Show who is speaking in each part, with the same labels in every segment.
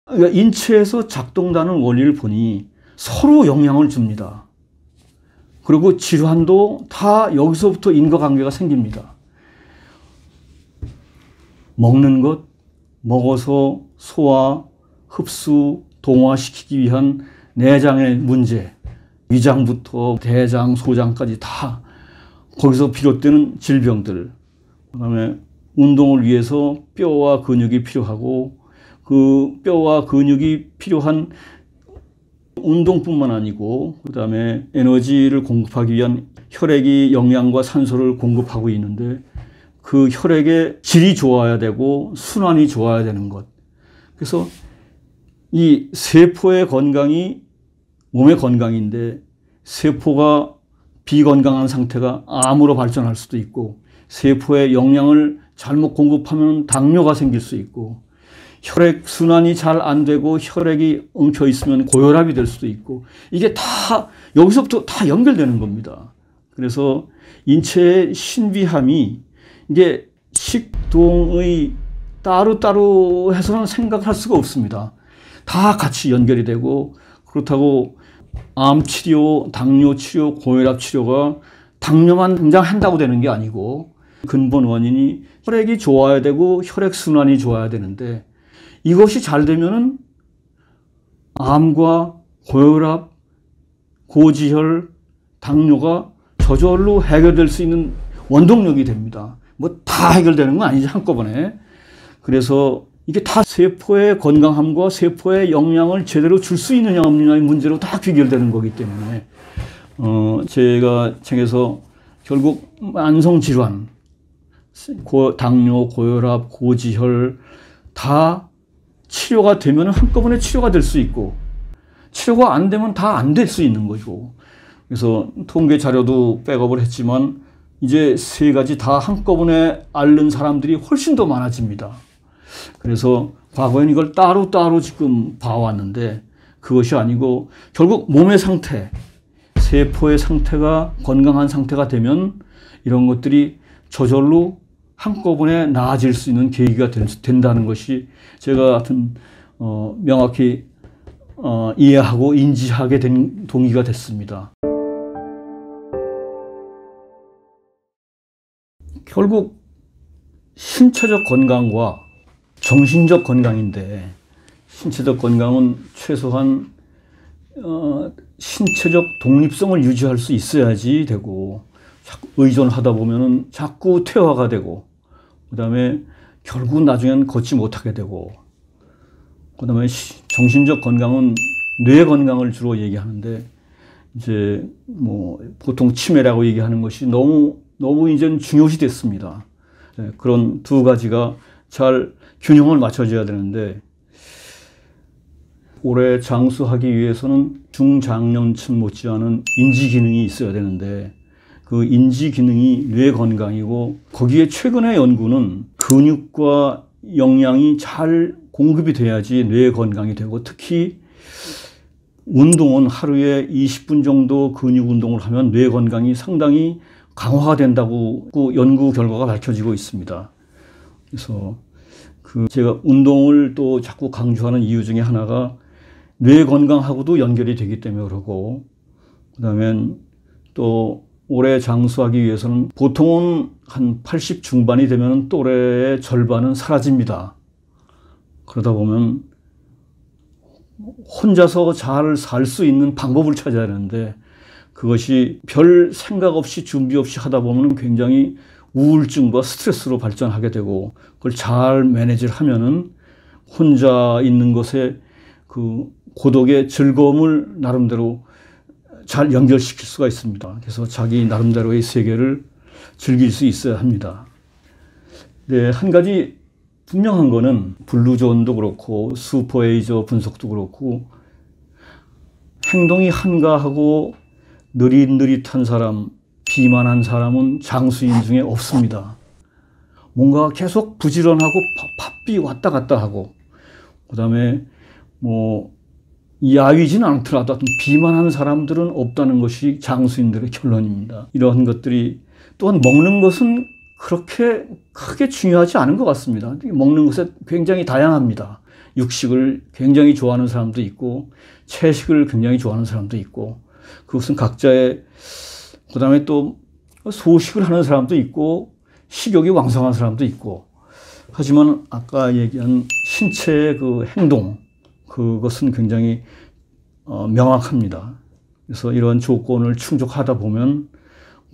Speaker 1: 그러니까 인체에서 작동하는 원리를 보니 서로 영향을 줍니다. 그리고 질환도 다 여기서부터 인과관계가 생깁니다. 먹는 것, 먹어서 소화, 흡수, 동화시키기 위한 내장의 문제, 위장부터 대장, 소장까지 다 거기서 비롯되는 질병들, 그다음에 운동을 위해서 뼈와 근육이 필요하고 그 뼈와 근육이 필요한 운동뿐만 아니고 그다음에 에너지를 공급하기 위한 혈액이 영양과 산소를 공급하고 있는데 그 혈액의 질이 좋아야 되고 순환이 좋아야 되는 것. 그래서 이 세포의 건강이 몸의 건강인데 세포가 비건강한 상태가 암으로 발전할 수도 있고 세포에 영양을 잘못 공급하면 당뇨가 생길 수 있고 혈액 순환이 잘 안 되고 혈액이 엉켜 있으면 고혈압이 될 수도 있고 이게 다 여기서부터 다 연결되는 겁니다. 그래서 인체의 신비함이 이게 식동의 따로따로 해서는 생각할 수가 없습니다. 다 같이 연결이 되고 그렇다고 암 치료, 당뇨 치료, 고혈압 치료가 당뇨만 등장한다고 되는 게 아니고 근본 원인이 혈액이 좋아야 되고 혈액 순환이 좋아야 되는데 이것이 잘 되면은 암과 고혈압, 고지혈, 당뇨가 저절로 해결될 수 있는 원동력이 됩니다. 뭐 다 해결되는 건 아니지 한꺼번에. 그래서 이게 다 세포의 건강함과 세포의 영양을 제대로 줄 수 있느냐 없느냐의 문제로 다 귀결되는 거기 때문에 제가 책에서 결국 만성질환, 당뇨, 고혈압, 고지혈 다 치료가 되면 한꺼번에 치료가 될 수 있고 치료가 안 되면 다 안 될 수 있는 거죠. 그래서 통계 자료도 백업을 했지만 이제 세 가지 다 한꺼번에 앓는 사람들이 훨씬 더 많아집니다. 그래서 과거에는 이걸 따로따로 지금 봐왔는데 그것이 아니고 결국 몸의 상태, 세포의 상태가 건강한 상태가 되면 이런 것들이 저절로 한꺼번에 나아질 수 있는 계기가 된다는 것이 제가 하여튼 명확히 이해하고 인지하게 된 동기가 됐습니다. 결국 신체적 건강과 정신적 건강인데 신체적 건강은 최소한 신체적 독립성을 유지할 수 있어야지 되고 의존하다 보면은 자꾸 퇴화가 되고 그다음에 결국 나중에는 걷지 못하게 되고 그다음에 정신적 건강은 뇌 건강을 주로 얘기하는데 이제 뭐 보통 치매라고 얘기하는 것이 너무 이제는 중요시 됐습니다. 그런 두 가지가 잘 균형을 맞춰줘야 되는데 오래 장수하기 위해서는 중장년층 못지않은 인지 기능이 있어야 되는데 그 인지 기능이 뇌 건강이고 거기에 최근의 연구는 근육과 영양이 잘 공급이 돼야지 뇌 건강이 되고 특히 운동은 하루에 20분 정도 근육 운동을 하면 뇌 건강이 상당히 강화가 된다고 연구 결과가 밝혀지고 있습니다. 그래서 제가 운동을 또 자꾸 강조하는 이유 중에 하나가 뇌 건강하고도 연결이 되기 때문에 그러고 그다음에 또 오래 장수하기 위해서는 보통은 한 80 중반이 되면 또래의 절반은 사라집니다. 그러다 보면 혼자서 잘 살 수 있는 방법을 찾아야 하는데 그것이 별 생각 없이 준비 없이 하다 보면 굉장히 우울증과 스트레스로 발전하게 되고 그걸 잘 매니지를 하면은 혼자 있는 것에 그 고독의 즐거움을 나름대로 잘 연결시킬 수가 있습니다. 그래서 자기 나름대로의 세계를 즐길 수 있어야 합니다. 네, 한 가지 분명한 거는 블루존도 그렇고 슈퍼에이저 분석도 그렇고 행동이 한가하고 느릿느릿한 사람, 비만한 사람은 장수인 중에 없습니다. 뭔가 계속 부지런하고 바삐 왔다 갔다 하고 그다음에 뭐 야위진 않더라도 비만한 사람들은 없다는 것이 장수인들의 결론입니다. 이러한 것들이 또한 먹는 것은 그렇게 크게 중요하지 않은 것 같습니다. 먹는 것에 굉장히 다양합니다. 육식을 굉장히 좋아하는 사람도 있고 채식을 굉장히 좋아하는 사람도 있고 그것은 각자의 그다음에 또 소식을 하는 사람도 있고 식욕이 왕성한 사람도 있고 하지만 아까 얘기한 신체의 그 행동 그것은 굉장히 명확합니다. 그래서 이런 조건을 충족하다 보면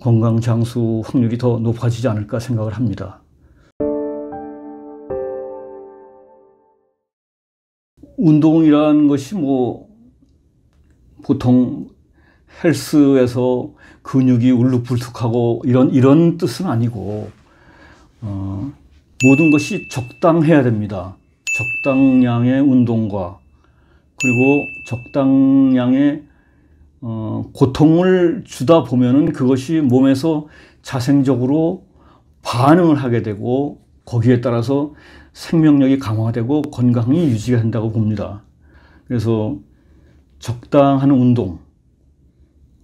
Speaker 1: 건강 장수 확률이 더 높아지지 않을까 생각을 합니다. 운동이라는 것이 뭐 보통 헬스에서 근육이 울룩불tuk하고 이런 뜻은 아니고 모든 것이 적당해야 됩니다. 적당량의 운동과 그리고 적당량의 고통을 주다 보면은 그것이 몸에서 자생적으로 반응을 하게 되고 거기에 따라서 생명력이 강화되고 건강이 유지가 된다고 봅니다. 그래서 적당한 운동,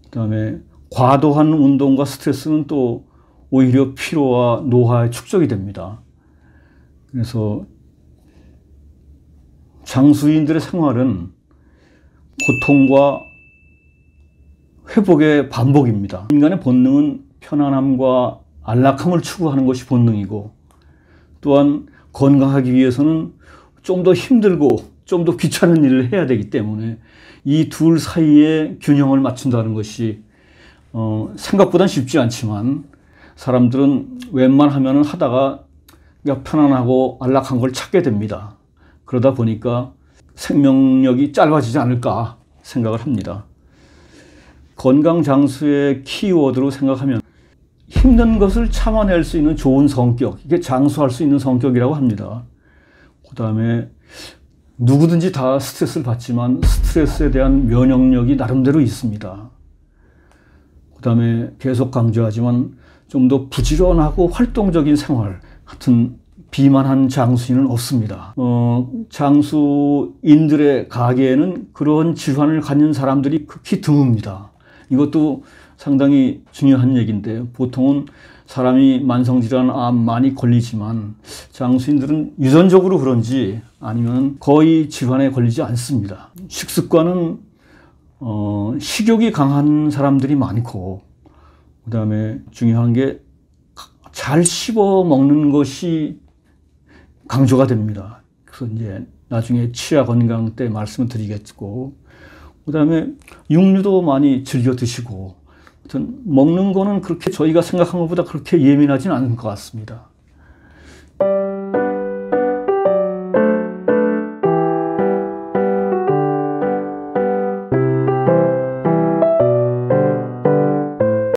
Speaker 1: 그다음에 과도한 운동과 스트레스는 또 오히려 피로와 노화에 축적이 됩니다. 그래서 장수인들의 생활은 고통과 회복의 반복입니다. 인간의 본능은 편안함과 안락함을 추구하는 것이 본능이고 또한 건강하기 위해서는 좀 더 힘들고 좀 더 귀찮은 일을 해야 되기 때문에 이 둘 사이에 균형을 맞춘다는 것이 생각보단 쉽지 않지만 사람들은 웬만하면 하다가 편안하고 안락한 걸 찾게 됩니다. 그러다 보니까 생명력이 짧아지지 않을까 생각을 합니다. 건강 장수의 키워드로 생각하면 힘든 것을 참아낼 수 있는 좋은 성격, 이게 장수할 수 있는 성격이라고 합니다. 그 다음에 누구든지 다 스트레스를 받지만 스트레스에 대한 면역력이 나름대로 있습니다. 그 다음에 계속 강조하지만 좀 더 부지런하고 활동적인 생활, 하여튼 비만한 장수인은 없습니다. 장수인들의 가계에는 그런 질환을 가진 사람들이 극히 드뭅니다. 이것도 상당히 중요한 얘기인데 보통은 사람이 만성질환, 암 많이 걸리지만 장수인들은 유전적으로 그런지 아니면 거의 질환에 걸리지 않습니다. 식습관은 식욕이 강한 사람들이 많고 그다음에 중요한 게 잘 씹어 먹는 것이 강조가 됩니다. 그래서 이제 나중에 치아 건강 때 말씀을 드리겠고 그다음에 육류도 많이 즐겨 드시고 하여튼 먹는 거는 그렇게 저희가 생각한 것보다 그렇게 예민하지는 않은 것 같습니다.